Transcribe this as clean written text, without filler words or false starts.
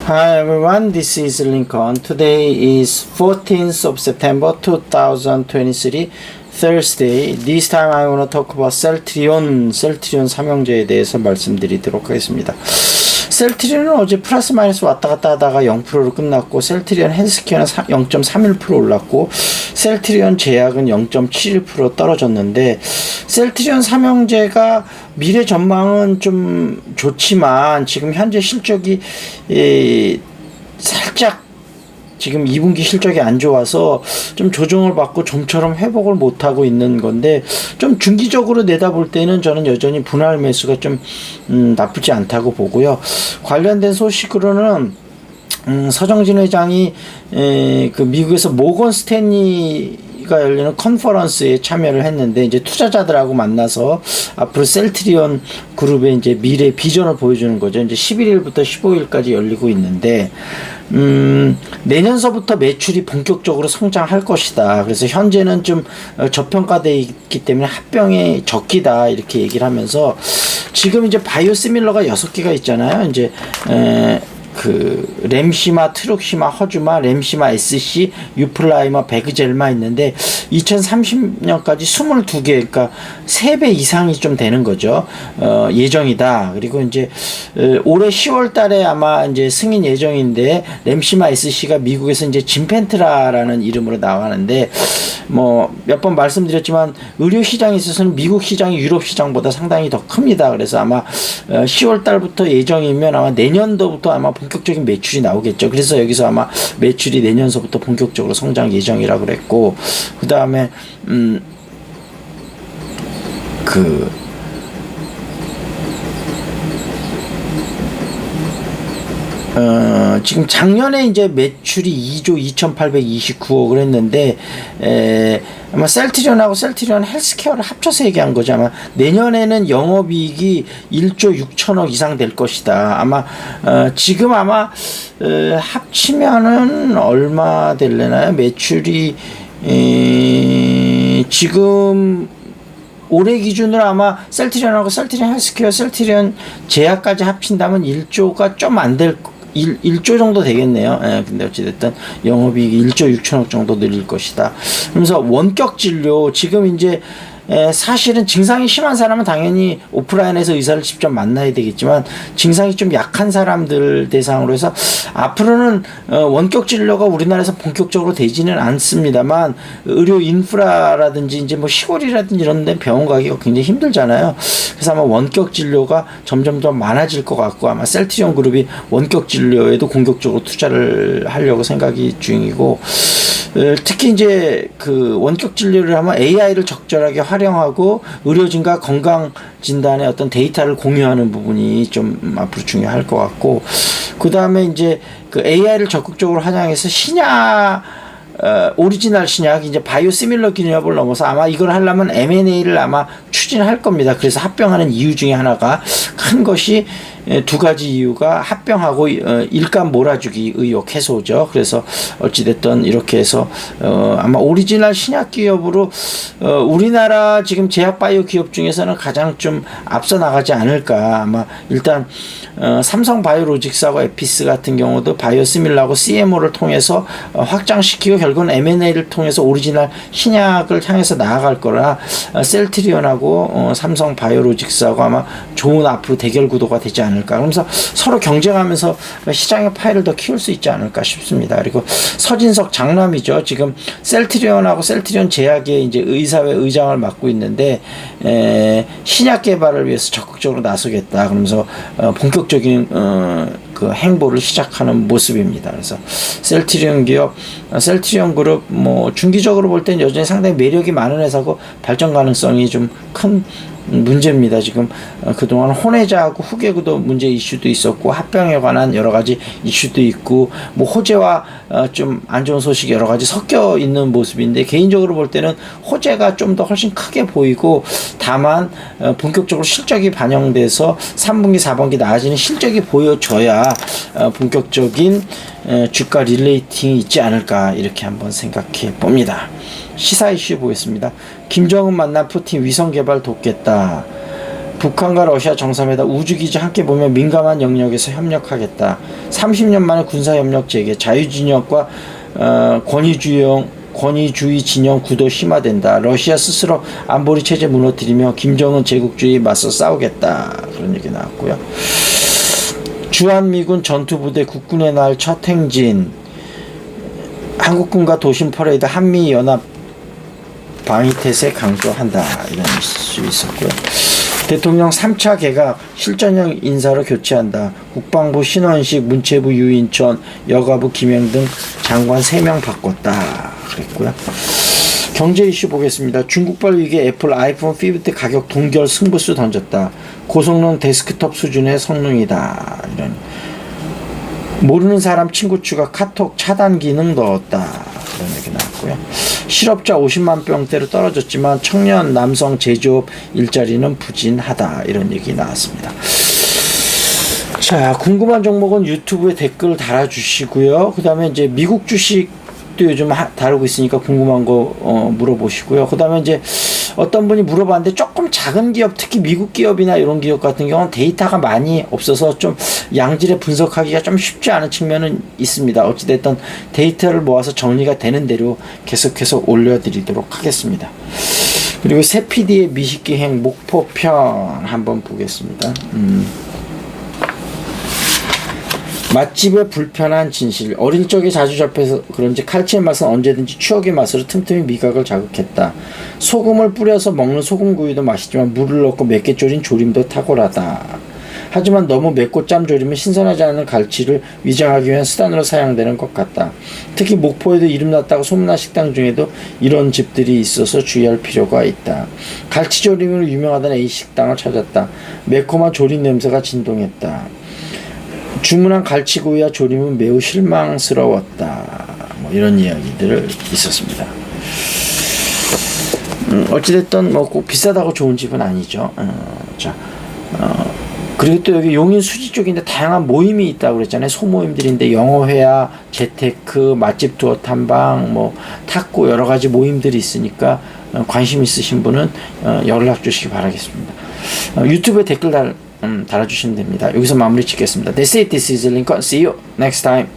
Hi everyone, this is Lincoln. Today is 14th of September 2023, Thursday. This time I want to talk about 셀트리온 삼형제에 대해서 말씀드리도록 하겠습니다. 셀트리온은 어제 플러스 마이너스 왔다 갔다 하다가 0%로 끝났고, 셀트리온 헬스케어는 0.31% 올랐고, 셀트리온 제약은 0.71% 떨어졌는데, 셀트리온 삼형제가 미래 전망은 좀 좋지만 지금 현재 실적이 살짝 지금 2분기 실적이 안 좋아서 좀 조정을 받고 좀처럼 회복을 못하고 있는 건데, 좀 중기적으로 내다볼 때는 저는 여전히 분할 매수가 좀 나쁘지 않다고 보고요. 관련된 소식으로는 서정진 회장이 그 미국에서 모건 스탠리가 열리는 컨퍼런스에 참여를 했는데, 이제 투자자들하고 만나서 앞으로 셀트리온 그룹의 이제 미래 비전을 보여주는 거죠. 이제 11일부터 15일까지 열리고 있는데, 내년서부터 매출이 본격적으로 성장할 것이다. 그래서 현재는 좀 저평가되어 있기 때문에 합병의 적기다, 이렇게 얘기를 하면서, 지금 이제 바이오시밀러가 6개가 있잖아요. 이제 램시마, 트룩시마, 허주마, 램시마, SC, 유플라이마, 베그젤마 있는데 2030년까지 22개, 그러니까 3배 이상이 좀 되는 거죠. 예정이다. 그리고 이제 올해 10월 달에 아마 이제 승인 예정인데, 램시마 SC가 미국에서 이제 진펜트라라는 이름으로 나가는데, 뭐 몇 번 말씀드렸지만 의료 시장에 있어서는 미국 시장이 유럽 시장보다 상당히 더 큽니다. 그래서 아마 10월 달부터 예정이면 아마 내년도부터 아마 본격적인 매출이 나오겠죠. 그래서 여기서 아마 매출이 내년서부터 본격적으로 성장 예정이라고 그랬고, 그 다음에 지금 작년에 이제 매출이 2조 2,829억을 했는데, 아마 셀트리온하고 셀트리온 헬스케어를 합쳐서 얘기한 거죠. 아마 내년에는 영업이익이 1조 6천억 이상 될 것이다. 아마 지금 아마 합치면은 얼마 될래나요? 매출이 지금 올해 기준으로 아마 셀트리온하고 셀트리온 헬스케어, 셀트리온 제약까지 합친다면 1조가 좀 안 될 1조 정도 되겠네요. 근데 어찌됐든 영업이익이 1조 6천억 정도 늘릴 것이다. 그러면서 원격 진료, 지금 이제 사실은 증상이 심한 사람은 당연히 오프라인에서 의사를 직접 만나야 되겠지만, 증상이 좀 약한 사람들 대상으로 해서 앞으로는 원격 진료가 우리나라에서 본격적으로 되지는 않습니다만, 의료 인프라라든지 이제 뭐 시골이라든지 이런 데 병원 가기가 굉장히 힘들잖아요. 그래서 아마 원격 진료가 점점 더 많아질 것 같고, 아마 셀트리온 그룹이 원격 진료에도 공격적으로 투자를 하려고 생각이 중이고, 특히 이제 그 원격 진료를 하면 AI를 적절하게 활용하고 의료진과 건강 진단의 어떤 데이터를 공유하는 부분이 좀 앞으로 중요할 것 같고, 그 다음에 이제 그 AI를 적극적으로 활용해서 신약, 오리지널 신약, 이제 바이오시밀러 기업을 넘어서 아마 이걸 하려면 M&A를 아마 추진할 겁니다. 그래서 합병하는 이유 중에 하나가, 큰 것이 두 가지 이유가 합병하고 일감 몰아주기 의혹 해소죠. 그래서 어찌됐든 이렇게 해서 아마 오리지널 신약 기업으로 우리나라 지금 제약 바이오 기업 중에서는 가장 좀 앞서 나가지 않을까. 아마 일단 삼성 바이오로직스하고 에피스 같은 경우도 바이오시밀러하고 CMO를 통해서 확장시키고, 결국은 M&A를 통해서 오리지널 신약을 향해서 나아갈 거라, 셀트리온하고 삼성 바이오로직스하고 아마 좋은 앞으로 대결 구도가 되지 않을까. 그러면서 서로 경쟁하면서 시장의 파이를 더 키울 수 있지 않을까 싶습니다. 그리고 서진석 장남이죠. 지금 셀트리온하고 셀트리온 제약의 이제 의사회 의장을 맡고 있는데, 신약 개발을 위해서 적극적으로 나서겠다. 그러면서 본격적인 그 행보를 시작하는 모습입니다. 그래서 셀트리온 기업, 셀트리온 그룹 뭐 중기적으로 볼 땐 여전히 상당히 매력이 많은 회사고 발전 가능성이 좀 큰 문제입니다. 지금 그동안 혼외자하고 후계구도 문제 이슈도 있었고, 합병에 관한 여러 가지 이슈도 있고, 뭐 호재와 좀 안 좋은 소식이 여러 가지 섞여 있는 모습인데, 개인적으로 볼 때는 호재가 좀 더 훨씬 크게 보이고, 다만 본격적으로 실적이 반영돼서 3분기 4분기 나아지는 실적이 보여줘야 본격적인 주가 릴레이팅이 있지 않을까, 이렇게 한번 생각해 봅니다. 시사 이슈 보겠습니다. 김정은 만나 푸틴 위성 개발 돕겠다. 북한과 러시아 정상회담 우주기지 함께 보면 민감한 영역에서 협력하겠다. 30년 만에 군사협력 재개, 자유진영과 권위주의 진영 구도 심화된다. 러시아 스스로 안보리 체제 무너뜨리며 김정은 제국주의 맞서 싸우겠다. 그런 얘기 나왔고요. 주한미군 전투부대 국군의 날 첫 행진, 한국군과 도심 퍼레이드 한미연합 방위태세 강조한다. 이런 수 있었고요. 대통령 3차 개각 실전형 인사로 교체한다. 국방부 신원식, 문체부 유인천, 여가부 김영 등 장관 3명 바꿨다. 그랬고요. 경제 이슈 보겠습니다. 중국발 위기에 애플 아이폰 15 가격 동결 승부수 던졌다. 고성능 데스크톱 수준의 성능이다. 이런. 모르는 사람 친구 추가 카톡 차단 기능 넣었다. 그런 얘기 나왔고요. 실업자 50만 병대로 떨어졌지만 청년 남성 제조업 일자리는 부진하다. 이런 얘기 나왔습니다. 자, 궁금한 종목은 유튜브에 댓글 달아주시고요. 그 다음에 이제 미국 주식도 요즘 다루고 있으니까 궁금한 거 물어보시고요. 그 다음에 이제 어떤 분이 물어봤는데 조금 작은 기업, 특히 미국 기업이나 이런 기업 같은 경우는 데이터가 많이 없어서 좀 양질의 분석하기가 좀 쉽지 않은 측면은 있습니다. 어찌됐든 데이터를 모아서 정리가 되는 대로 계속해서 올려드리도록 하겠습니다. 그리고 새 PD의 미식기행 목포편 한번 보겠습니다. 맛집의 불편한 진실. 어릴 적에 자주 접해서 그런지 칼치의 맛은 언제든지 추억의 맛으로 틈틈이 미각을 자극했다. 소금을 뿌려서 먹는 소금구이도 맛있지만 물을 넣고 맵게 졸인 조림도 탁월하다. 하지만 너무 맵고 짬 조림은 신선하지 않은 갈치를 위장하기 위한 수단으로 사용되는 것 같다. 특히 목포에도 이름났다고 소문난 식당 중에도 이런 집들이 있어서 주의할 필요가 있다. 갈치 조림으로 유명하던 A식당을 찾았다. 매콤한 조림 냄새가 진동했다. 주문한 갈치구이와 조림은 매우 실망스러웠다. 뭐 이런 이야기들을 있었습니다. 어찌됐든 뭐 꼭 비싸다고 좋은 집은 아니죠. 그리고 또 여기 용인 수지 쪽인데 다양한 모임이 있다고 그랬잖아요. 소모임들인데 영어회화, 재테크, 맛집 투어 탐방, 뭐 탁구 여러 가지 모임들이 있으니까 관심 있으신 분은 연락 주시기 바라겠습니다. 유튜브에 댓글 달아주시면 됩니다. 여기서 마무리 짓겠습니다. That's it. This is Lincoln. See you next time.